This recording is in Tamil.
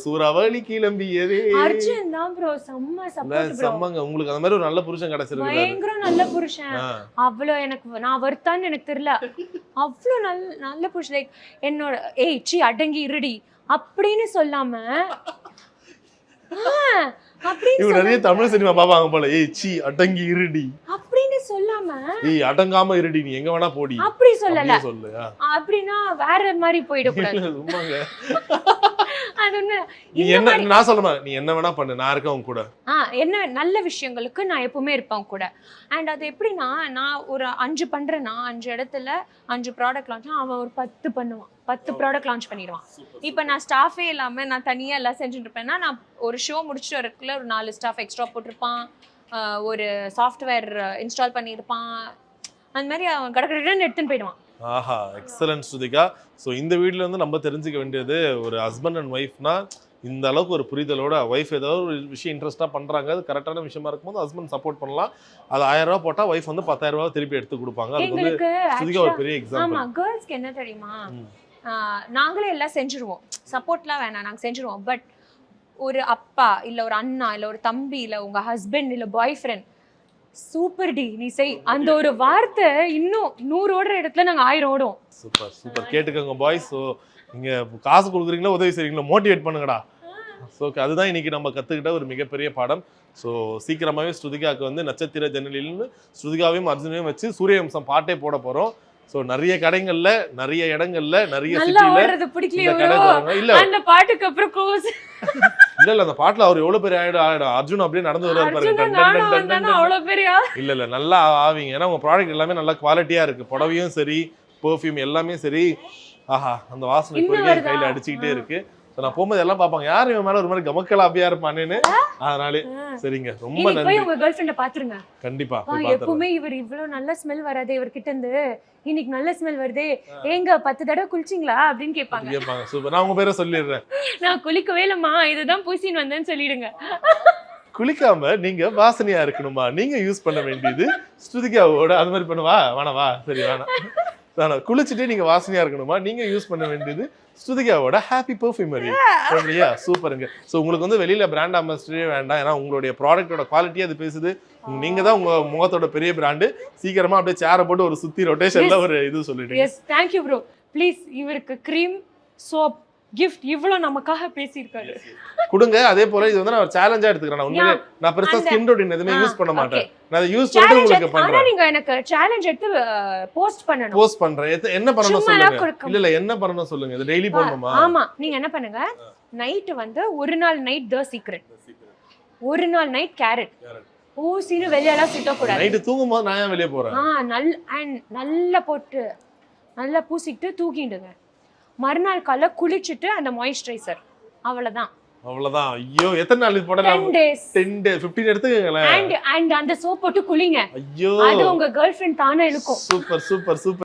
சூறாவளி கிளம்பியதே. அர்ஜுன் தான் ப்ரோ செம்ம சப்போர்ட் ப்ரோ. செம்மங்க. உங்களுக்கு அந்த மாதிரி ஒரு நல்ல புருஷன் கிடைச்சிருக்காரு. பயங்கர நல்ல புருஷன். அவ்வளோ எனக்கு நான் வர்த்தான்னு எனக்கு தெரியல. அவ்வளோ நல்ல புருஷன். லைக் என்னோட ஏய் சி அடங்கி இருடி அப்படின்னு சொல்லாம இவங்க நிறைய தமிழ் சினிமா பாப்பாங்க போல. ஏய் சி அடங்கி இருடி அப்படின்னு சொல்லாம ஏய் அடங்காம இருடி நீ எங்க வேணா போடி அப்படி சொல்லல. சொல்லு. அப்படின்னா வேற மாதிரி போயிடக்கூடாது. சும்மாங்க. அது நீ என்ன நான் சொல்றேன் நீ என்ன வேணா பண்ணு நான் இருக்கேன் உன் கூட. என்ன நல்ல விஷயங்களுக்கு நான் எப்பவுமே இருப்பேன் கூட. அண்ட் அது எப்படின்னா நான் ஒரு 5 பண்றேன்னா 5 இடத்துல 5 ப்ராடக்ட் லான்ச் அவன் ஒரு 10 பண்ணுவான். 10 ப்ராடக்ட் லான்ச் பண்ணிடுவான். இப்போ நான் ஸ்டாஃபே இல்லாமல் நான் தனியாக எல்லாம் செஞ்சுட்டு இருப்பேன்னா நான் ஒரு ஷோ முடிச்சுட்டு வரக்குள்ள ஒரு 4 ஸ்டாஃப் எக்ஸ்ட்ரா போட்டிருப்பான். ஒரு சாஃப்ட்வேர் இன்ஸ்டால் பண்ணியிருப்பான். அந்த மாதிரி அவன் கடற்கடன் எடுத்துன்னு போயிடுவான். ஆஹா எக்ஸலன்ட் ஸ்ருதிகா. ஸோ இந்த வீடியோல வந்து நம்ம தெரிஞ்சுக்க வேண்டியது ஒரு ஹஸ்பண்ட் அண்ட் ஒய்ஃப்னா இந்த அளவுக்கு ஒரு புரிதலோட ஒய்ஃப் ஏதாவது ஒரு விஷயம் இன்ட்ரெஸ்ட்டாக பண்ணுறாங்க அது கரெக்டான விஷயமா இருக்கும்போது ஹஸ்பண்ட் சப்போர்ட் பண்ணலாம். அது 1000 ரூபா போட்டால் ஒய்ஃப் வந்து 10,000 ரூபா திருப்பி எடுத்து கொடுப்பாங்க. அது வந்து ஸ்ருதிகா ஒரு பெரிய எக்ஸாம்பிள். ஆமாம் கேர்ள்ஸ்க்கு என்ன தெரியுமா நாங்களே எல்லாம் செஞ்சுருவோம். சப்போர்ட்லாம் வேணாம் நாங்கள் செஞ்சுருவோம். பட் ஒரு அப்பா இல்லை ஒரு அண்ணா இல்லை ஒரு தம்பி இல்லை உங்கள் ஹஸ்பண்ட் இல்லை பாய் ஃப்ரெண்ட் சூப்பர் டி நீ செய் அந்த ஒரு வார்த்தை இன்னும் 100 ஓடுற இடத்துல நாங்கள் 1000 ஓடுவோம். சூப்பர் சூப்பர் கேட்டுக்கோங்க பாய்ஸ். ஸோ நீங்கள் காசு கொடுக்குறீங்களா உதவி செய்றீங்களா மோட்டிவேட் பண்ணுங்கடா. ஸோ அதுதான் இன்னைக்கு நம்ம கற்றுக்கிட்ட ஒரு மிகப்பெரிய பாடம். ஸோ சீக்கிரமாகவே ஸ்ருதிகாவுக்கு வந்து நட்சத்திர ஜன்னலில்னு ஸ்ருதிகாவையும் அர்ஜுனையும் வச்சு சூரியவம்சம் பாட்டே போட போகிறோம். ஸோ நிறைய கடைகள்ல நிறைய இடங்கள்ல நிறைய சிட்டில இல்ல அந்த பாட்டுக்கு அப்புறம் க்ளோஸ் இல்ல அந்த பாட்டுல அவர் எவ்வளவு பெரிய ஆயிடும். அர்ஜுன் அப்படியே நடந்து வருவாரு பாருங்க. இல்ல நல்லா ஆவீங்க. ஏன்னா உங்க ப்ராடக்ட் எல்லாமே நல்லா குவாலிட்டியா இருக்கு. புடவையும் சரி பெர்ஃப்யூம் எல்லாமே சரி. ஆஹா அந்த வாசனை கையில அடிச்சுக்கிட்டே இருக்கு. நான் போகும்போது எல்லாம் பாப்பாங்க யார் இவன் மேல ஒரு மாதிரி கமக்கலா அப்படியா இருப்பானேன்னு. அதனாலே சரிங்க ரொம்ப நன்றி. உங்க கேர்ள் ஃப்ரெண்ட பாத்துருங்க கண்டிப்பா. எப்பவுமே இவர் இவ்வளவு நல்ல ஸ்மெல் வராதே இவர்கிட்ட இருந்து இன்னைக்கு நல்ல ஸ்மெல் வருதே ஏங்க 10 தடவை குளிச்சிங்களா அப்படின்னு கேட்பாங்க. சூப்பர். நான் உங்க பேரை சொல்லிடுறேன். நான் குளிக்கவே இல்லம்மா இதுதான் பூசின்னு வந்தேன்னு சொல்லிடுங்க. குளிக்காம நீங்க வாசனையா இருக்கணுமா நீங்க யூஸ் பண்ண வேண்டியது ஸ்ருதிகாவோட அது மாதிரி பண்ணுவா வேணாவா சரி வேணாம் குளிச்சுட்டு நீங்க வாசனையா இருக்கணுமா நீங்க யூஸ் பண்ண வேண்டியது ஸ்ருதிகாவோட ஹாப்பி பெர்ஃப்யூமரி. அப்படியா சூப்பருங்க. ஸோ உங்களுக்கு வந்து வெளியில பிராண்ட் அம்பாசிடரே வேண்டாம். ஏன்னா உங்களுடைய ப்ராடக்டோட குவாலிட்டி அது பேசுது. நீங்க தான் உங்க முகத்தோட பெரிய பிராண்டு. சீக்கிரமா அப்படியே சேரை போட்டு ஒரு சுத்தி ரொட்டேஷன்ல ஒரு இது சொல்லிடுங்க. S thank you bro. Please இவருக்கு க்ரீம் சோப் கிஃப்ட் இவ்வளவு நமக்காக பேசியிருக்காரு கொடுங்க. அதே போல இது வந்து நான் ஒரு சேலஞ்சா எடுத்துக்கிறேன். உண்மையிலே நான் பெருசா ஸ்கின் ரொட்டீன் எதுவுமே யூஸ் பண்ண மாட்டேன். நான் அதை யூஸ் பண்ணிட்டு உங்களுக்கு பண்றேன். ஆனா நீங்க எனக்கு சேலஞ்ச் எடுத்து போஸ்ட் பண்ணனும். போஸ்ட் பண்றேன். என்ன பண்ணனும் சொல்லுங்க. இல்ல என்ன பண்ணனும் சொல்லுங்க. இது டெய்லி பண்ணனுமா? ஆமா நீங்க என்ன பண்ணுங்க நைட் வந்து ஒரு நாள் நைட் தி சீக்ரெட் ஒரு நாள் நைட் கேரட் ஊசினு வெளியலாம் சுத்த கூடாது. நைட் தூங்கும்போது நான் ஏன் வெளிய போறேன்? நல்லா போட்டு நல்லா பூசிட்டு தூங்கிடுங்க. மறுநாள் காலைல குளிச்சிட்டு அந்த மாய்ஸ்சரைசர் அவ்வளவுதான். ஐயோ எத்தனை நாள் இது போடலாம்? 10 days 15 எடுத்துக்கங்களேன். and அந்த சோப் போட்டு குளிங்க. ஐயோ அது உங்க கேர்ள் ஃப்ரெண்ட் தானே இருக்கும். Super super super.